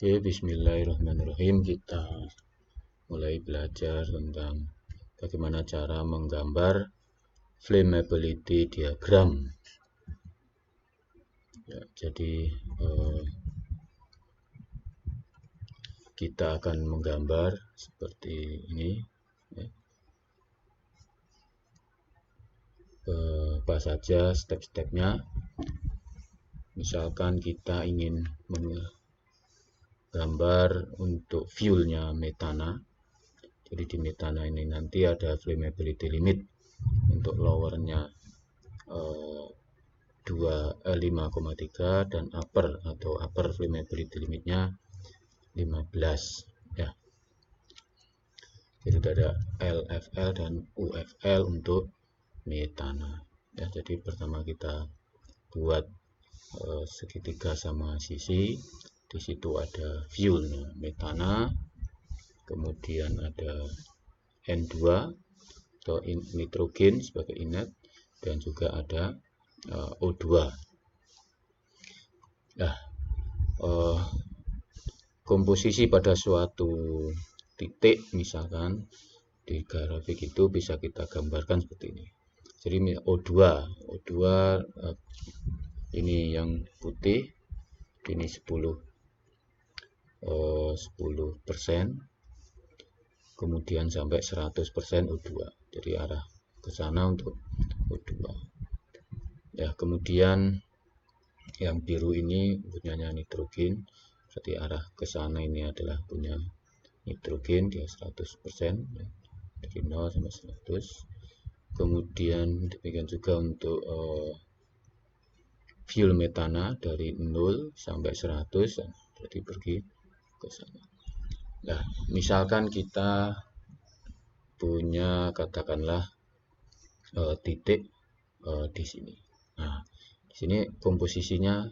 Oke, bismillahirrahmanirrahim. Kita mulai belajar tentang bagaimana cara menggambar flammability diagram. Ya, jadi kita akan menggambar seperti ini. Ya. Apa saja step-stepnya? Misalkan kita ingin menggambar untuk fuelnya metana. Jadi di metana ini nanti ada flammability limit untuk lowernya 5,3 dan upper flammability limitnya 15 ya. Jadi ada LFL dan UFL untuk metana ya. Jadi pertama kita buat segitiga sama sisi. Di situ ada fuelnya metana, kemudian ada N2 atau nitrogen sebagai inlet, dan juga ada O2. Nah, komposisi pada suatu titik misalkan di grafik itu bisa kita gambarkan seperti ini. Jadi O2 ini yang putih, ini 10%, kemudian sampai 100% O2. Jadi arah ke sana untuk O2. Ya, kemudian yang biru ini punyanya nitrogen, berarti arah ke sana ini adalah punya nitrogen, dia 100%, ya, dari 0 sampai 100. Kemudian demikian juga untuk fuel metana dari 0 sampai 100, berarti pergi ke sana. Nah, misalkan kita punya katakanlah titik di sini. Nah, di sini komposisinya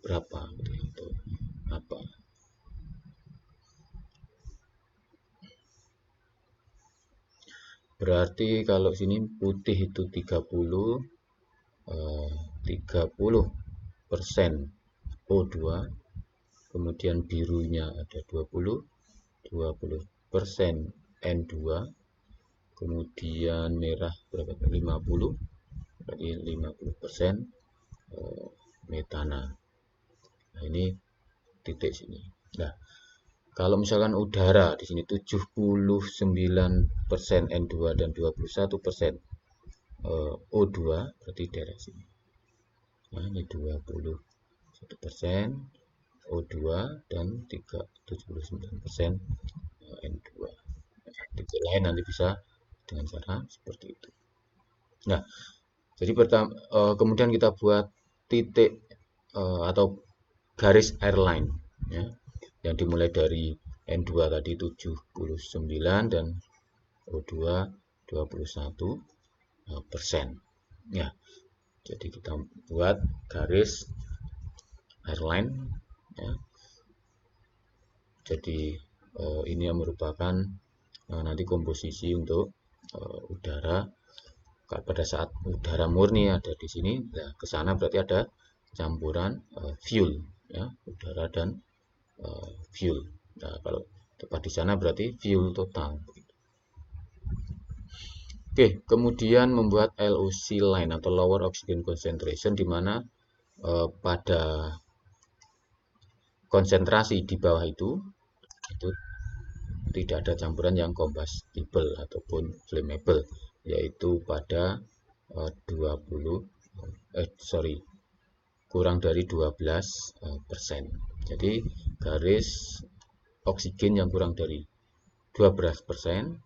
berapa? Gitu. Apa? Berarti kalau sini putih itu 30% O2, kemudian birunya ada 20% N2, kemudian merah berapa? 50, berarti 50% metana. Nah, ini titik sini. Nah, kalau misalkan udara di sini 79% N2 dan 21% O2, berarti daerah sini. Nah, ini 21% O2 dan 79% N2. Titik lain nanti bisa dengan cara seperti itu. Nah, jadi kemudian kita buat titik atau garis airline ya, yang dimulai dari N2 tadi 79 dan O2 21%. Ya. Jadi kita buat garis airline ya. Jadi ini yang merupakan nanti komposisi untuk udara. Pada saat udara murni ada di sini, nah ke sana berarti ada campuran fuel ya, udara dan fuel. Nah, kalau tepat di sana berarti fuel total. Oke, kemudian membuat LOC line atau lower oxygen concentration, di mana pada konsentrasi di bawah itu tidak ada campuran yang combustible ataupun flammable, yaitu pada kurang dari 12%. Jadi garis oksigen yang kurang dari 12%,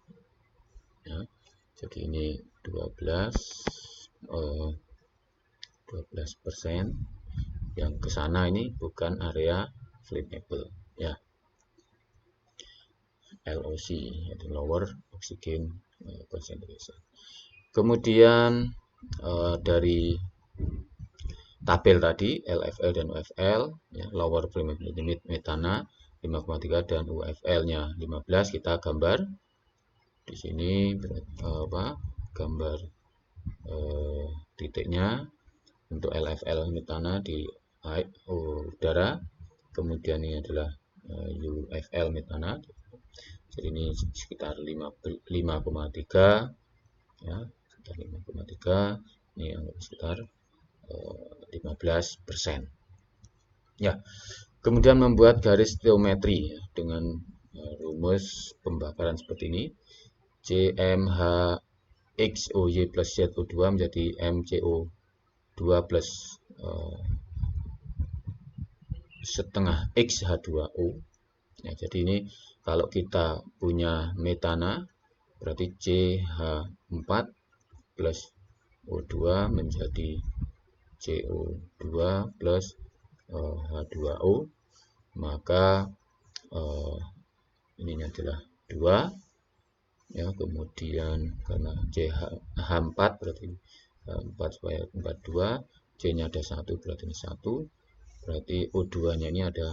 ya. Jadi ini 12% yang ke sana ini bukan area flammable ya. LOC yaitu lower oxygen concentration. Kemudian dari tabel tadi LFL dan UFL ya, lower flammability limit metana 5,3 dan UFL-nya 15, kita gambar di sini gambar titiknya untuk LFL metana di udara, kemudian ini adalah UFL metana. Jadi ini sekitar 5,3 ya, sekitar 5,3, ini sekitar 15%. Ya, kemudian membuat garis stereometri ya, dengan rumus pembakaran seperti ini. CmHxOy plus ZO2 menjadi MCO2 plus setengah X H2O. Ya, jadi ini kalau kita punya metana berarti CH4 plus O2 menjadi CO2 plus H2O, maka ininya adalah 2 ya, kemudian karena CH4 berarti 4 supaya 42, C nya ada 1 berarti ini 1, berarti O2 nya ini ada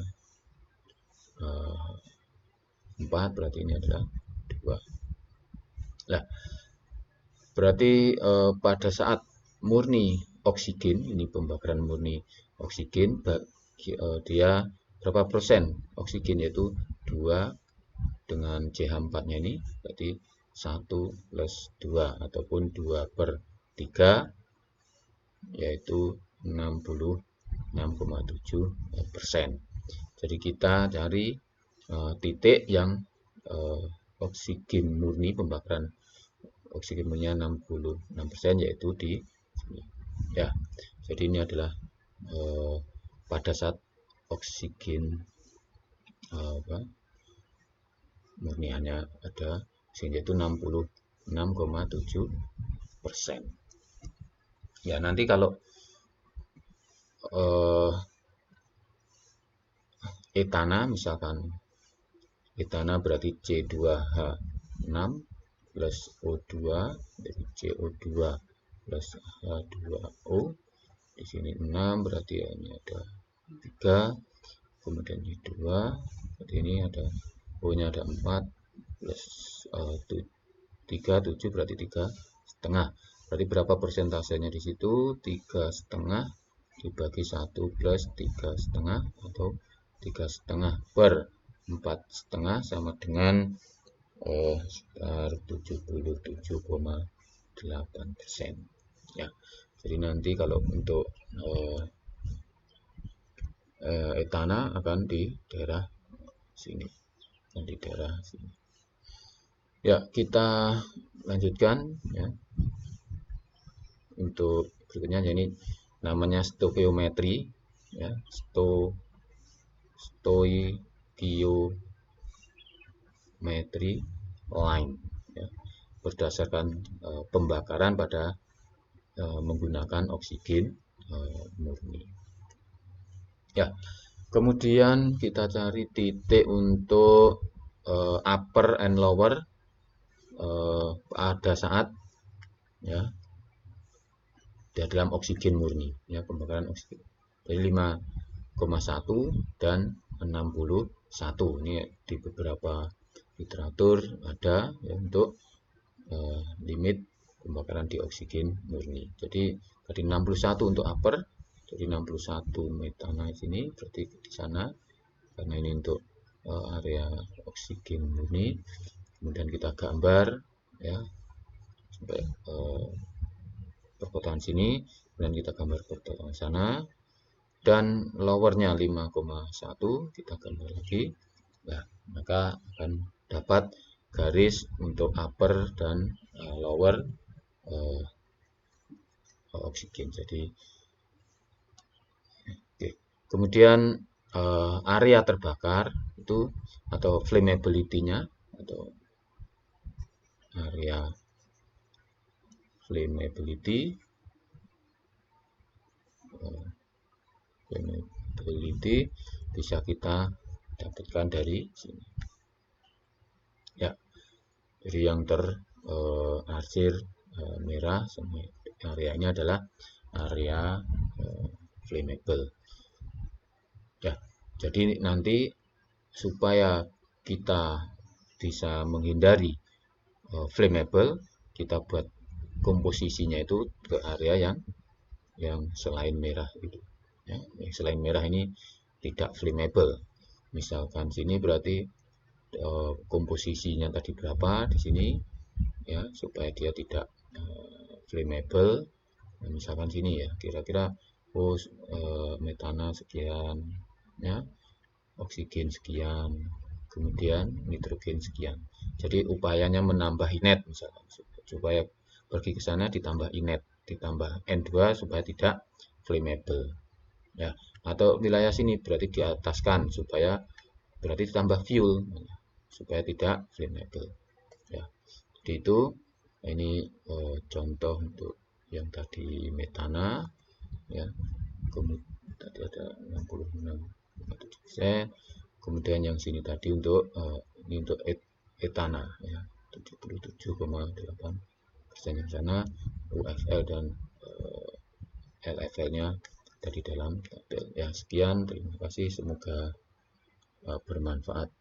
4 berarti ini adalah 2. Nah, berarti pada saat murni oksigen, ini pembakaran murni oksigen, dia berapa persen oksigen, yaitu 2 dengan CH4 nya ini berarti 1 plus 2 ataupun 2/3 yaitu 66,7%. Jadi kita cari titik yang oksigen murni, pembakaran oksigen murninya 66%, yaitu di sini ya. Jadi ini adalah pada saat oksigen murniannya ada sehingga itu 66,7%. Ya, nanti kalau etana, misalkan etana berarti C2H6 plus O2 jadi CO2 plus H2O. Di sini 6 berarti ini ada 3, kemudian ini 2, berarti ini ada O-nya ada 4 plus 3, 7 berarti 3,5. Berarti berapa persentasenya di situ? 3,5 dibagi 1 plus 3,5 atau 3,5 per 4,5 sama dengan sekitar 77,8%. Ya, jadi nanti kalau untuk etana akan di daerah sini, di daerah sini. Ya, kita lanjutkan ya. Untuk berikutnya, ini namanya stoikiometri ya, stoikiometri line ya, berdasarkan pembakaran pada menggunakan oksigen murni. Ya, kemudian kita cari titik untuk upper and lower pada saat ya di dalam oksigen murni ya, pembakaran oksigen dari 5,1 dan 61. Ini di beberapa literatur ada ya, untuk limit pembakaran di oksigen murni. Jadi tadi 61 untuk upper, jadi 61 metana di sini, berarti di sana karena ini untuk area oksigen murni. Kemudian kita gambar ya sampai perkotaan sini, kemudian kita gambar perkotaan sana, dan lowernya 5,1 kita gambar lagi. Nah, maka akan dapat garis untuk upper dan lower oksigen. Jadi kemudian area terbakar itu atau flammability-nya atau area flammability bisa kita dapatkan dari sini ya. Jadi yang terarsir merah areanya adalah area flammable ya. Jadi nanti supaya kita bisa menghindari flammable, kita buat komposisinya itu ke area yang selain merah itu ya. Selain merah ini tidak flammable. Misalkan sini berarti komposisinya tadi berapa di sini ya, supaya dia tidak flammable. Nah, misalkan sini ya, kira-kira metana sekian ya, oksigen sekian, kemudian nitrogen sekian. Jadi upayanya menambah net misalkan, supaya pergi ke sana ditambah net, ditambah N2 supaya tidak flammable ya. Atau wilayah sini berarti diataskan, supaya berarti ditambah fuel supaya tidak flammable ya. Jadi itu ini contoh untuk yang tadi metana ya. Kemudian tadi ada 66,7%. Kemudian yang sini tadi untuk ini untuk etana ya, 77,8% yang sana. UFL dan LFL-nya dari dalam tabel ya. Sekian, terima kasih, semoga bermanfaat.